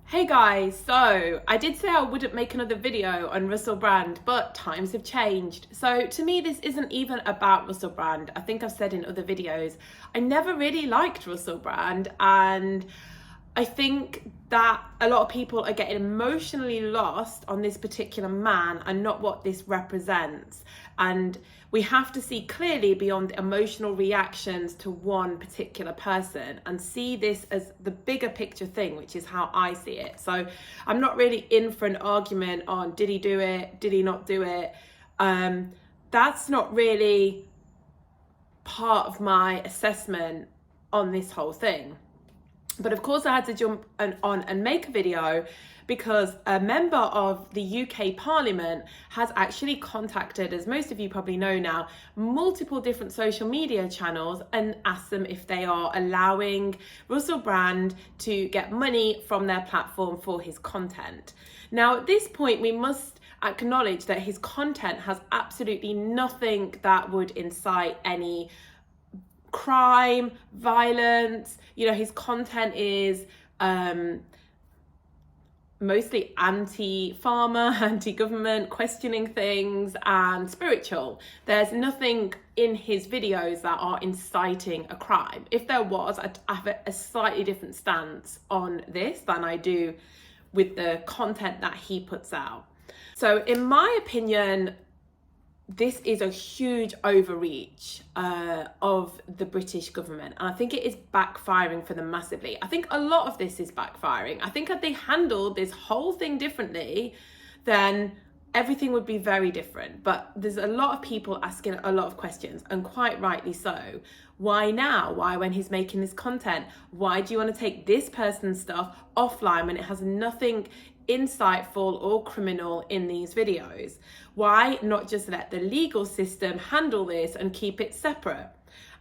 Hey guys, so I did say I wouldn't make another video on Russell Brand, but times have changed. So to me, this isn't even about Russell Brand. I think I've said in other videos, I never really liked Russell Brand, and I think that a lot of people are getting emotionally lost on this particular man and not what this represents. And we have to see clearly beyond emotional reactions to one particular person and see this as the bigger picture thing, which is how I see it. So I'm not really in for an argument on did he do it, did he not do it. That's not really part of my assessment on this whole thing. But of course I had to jump on and make a video because a member of the UK Parliament has actually contacted, as most of you probably know now, multiple different social media channels and asked them if they are allowing Russell Brand to get money from their platform for his content. Now, at this point, we must acknowledge that his content has absolutely nothing that would incite any crime, violence. You know, his content is mostly anti-farmer, anti-government, questioning things, and spiritual. There's nothing in his videos that are inciting a crime. If there was, I'd have a slightly different stance on this than I do with the content that he puts out. So in my opinion, this is a huge overreach of the British government, and I think it is backfiring for them massively. I think a lot of this is backfiring. I think if they handled this whole thing differently, then everything would be very different. But there's a lot of people asking a lot of questions, and quite rightly so. Why now? Why when he's making this content? Why do you want to take this person's stuff offline when it has nothing insightful or criminal in these videos? Why not just let the legal system handle this and keep it separate?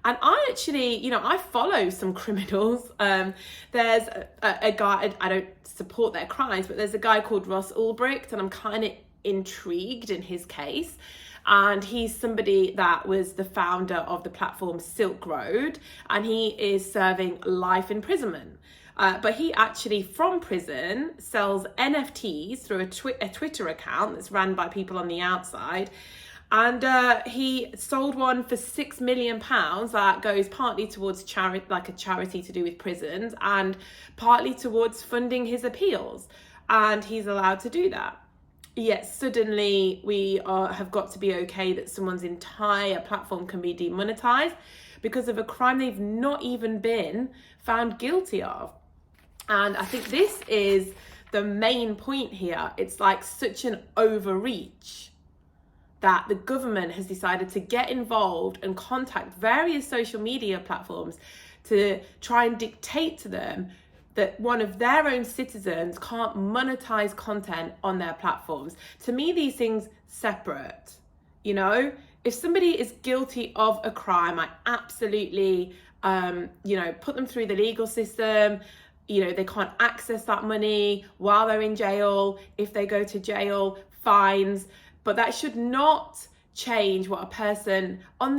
And I actually, I follow some criminals. There's a guy, I don't support their crimes, but there's a guy called Ross Ulbricht, and I'm kind of intrigued in his case. And he's somebody that was the founder of the platform Silk Road, and he is serving life imprisonment. But he actually, from prison, sells NFTs through a Twitter account that's run by people on the outside. And he sold one for £6 million that goes partly towards like a charity to do with prisons, and partly towards funding his appeals. And he's allowed to do that. Yet suddenly we have got to be okay that someone's entire platform can be demonetized because of a crime they've not even been found guilty of. And I think this is the main point here. It's like such an overreach that the government has decided to get involved and contact various social media platforms to try and dictate to them that one of their own citizens can't monetize content on their platforms. To me, these things separate. If somebody is guilty of a crime, I absolutely, put them through the legal system. They can't access that money while they're in jail. If they go to jail, fines. But that should not change what a person in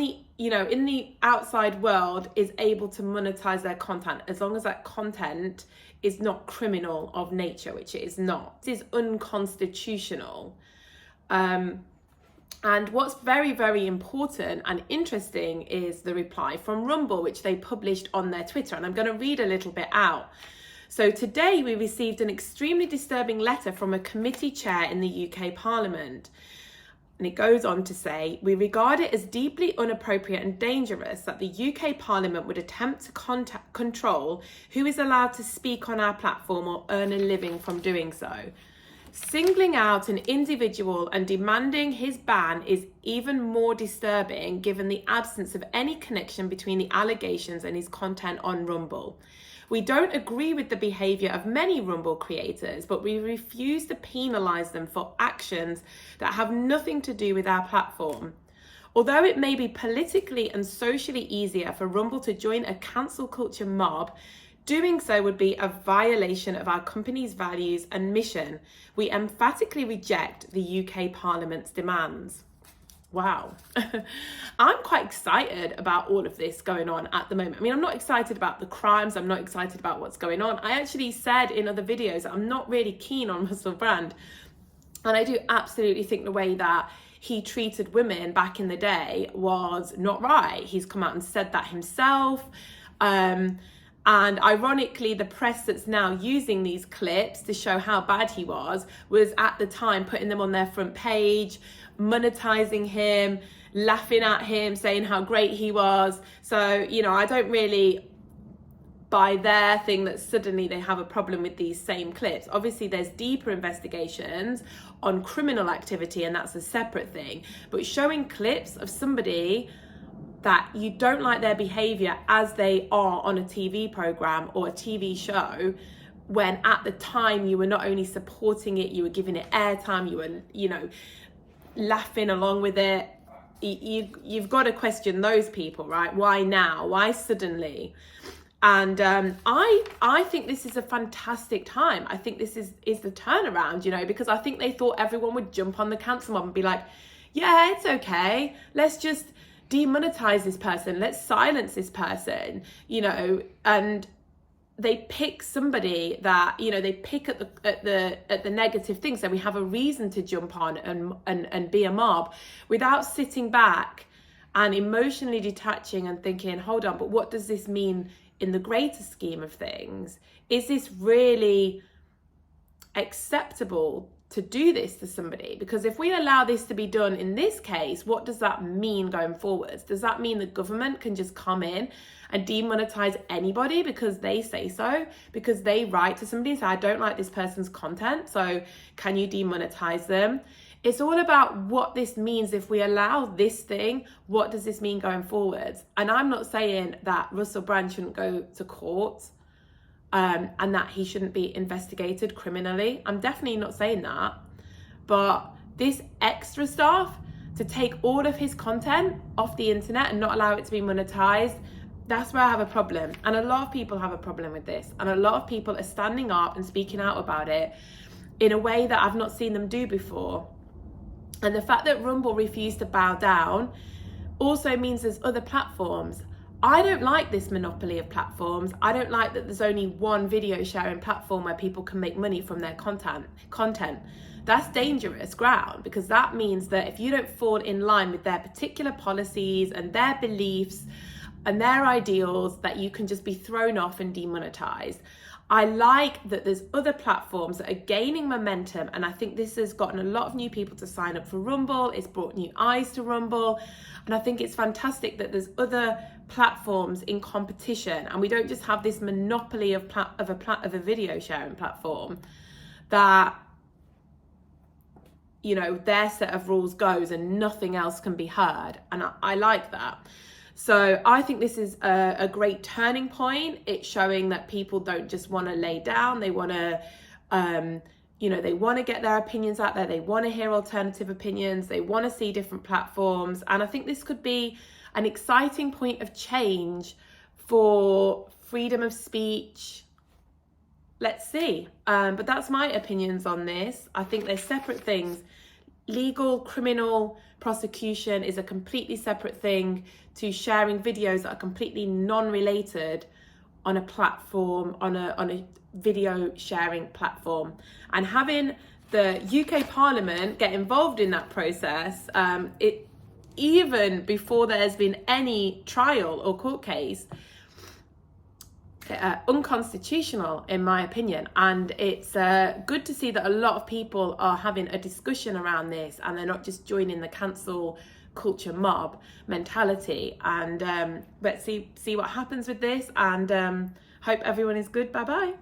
the outside world is able to monetize their content, as long as that content is not criminal of nature, which it is not. It is unconstitutional. And what's very, very important and interesting is the reply from Rumble, which they published on their Twitter. And I'm going to read a little bit out. So today we received an extremely disturbing letter from a committee chair in the UK Parliament. And it goes on to say, we regard it as deeply inappropriate and dangerous that the UK Parliament would attempt to control who is allowed to speak on our platform or earn a living from doing so. Singling out an individual and demanding his ban is even more disturbing given the absence of any connection between the allegations and his content on Rumble. We don't agree with the behaviour of many Rumble creators, but we refuse to penalise them for actions that have nothing to do with our platform. Although it may be politically and socially easier for Rumble to join a cancel culture mob, doing so would be a violation of our company's values and mission. We emphatically reject the UK Parliament's demands. Wow. I'm quite excited about all of this going on at the moment. I mean, I'm not excited about the crimes. I'm not excited about what's going on. I actually said in other videos that I'm not really keen on Russell Brand. And I do absolutely think the way that he treated women back in the day was not right. He's come out and said that himself. And ironically, the press that's now using these clips to show how bad he was at the time putting them on their front page, monetizing him, laughing at him, saying how great he was. So, you know, I don't really buy their thing that suddenly they have a problem with these same clips. Obviously, there's deeper investigations on criminal activity, and that's a separate thing. But showing clips of somebody that you don't like their behavior as they are on a TV program or a TV show, when at the time you were not only supporting it, you were giving it airtime, you were, you know, laughing along with it. You've got to question those people, right? Why now? Why suddenly? And I think this is a fantastic time. I think this is the turnaround, you know, because I think they thought everyone would jump on the cancel mob and be like, yeah, it's okay. Let's just demonetize this person. Let's silence this person, you know. And they pick somebody that, you know, they pick at the negative things. So we have a reason to jump on and be a mob without sitting back and emotionally detaching and thinking, hold on, but what does this mean in the greater scheme of things? Is this really acceptable to do this to somebody? Because if we allow this to be done in this case, what does that mean going forwards? Does that mean the government can just come in and demonetize anybody because they say so, because they write to somebody and say, I don't like this person's content, so can you demonetize them? It's all about what this means if we allow this thing. What does this mean going forwards? And I'm not saying that Russell Brand shouldn't go to court and that he shouldn't be investigated criminally. I'm definitely not saying that. But this extra stuff, to take all of his content off the internet and not allow it to be monetized, that's where I have a problem. And a lot of people have a problem with this. And a lot of people are standing up and speaking out about it in a way that I've not seen them do before. And the fact that Rumble refused to bow down also means there's other platforms. I don't like this monopoly of platforms. I don't like that there's only one video sharing platform where people can make money from their content. That's dangerous ground, because that means that if you don't fall in line with their particular policies and their beliefs and their ideals, that you can just be thrown off and demonetized. I like that there's other platforms that are gaining momentum, and I think this has gotten a lot of new people to sign up for Rumble. It's brought new eyes to Rumble, and I think it's fantastic that there's other platforms in competition, and we don't just have this monopoly of a video sharing platform that, you know, their set of rules goes and nothing else can be heard, and I like that. So I think this is a great turning point. It's showing that people don't just want to lay down. They want to, you know, they want to get their opinions out there. They want to hear alternative opinions. They want to see different platforms. And I think this could be an exciting point of change for freedom of speech. Let's see. But that's my opinions on this. I think they're separate things. Legal, criminal prosecution is a completely separate thing to sharing videos that are completely non-related on a platform, on a video sharing platform. And having the UK Parliament get involved in that process, even before there's been any trial or court case, unconstitutional in my opinion. And it's good to see that a lot of people are having a discussion around this, and they're not just joining the cancel culture mob mentality. And let's see what happens with this, and hope everyone is good. Bye bye.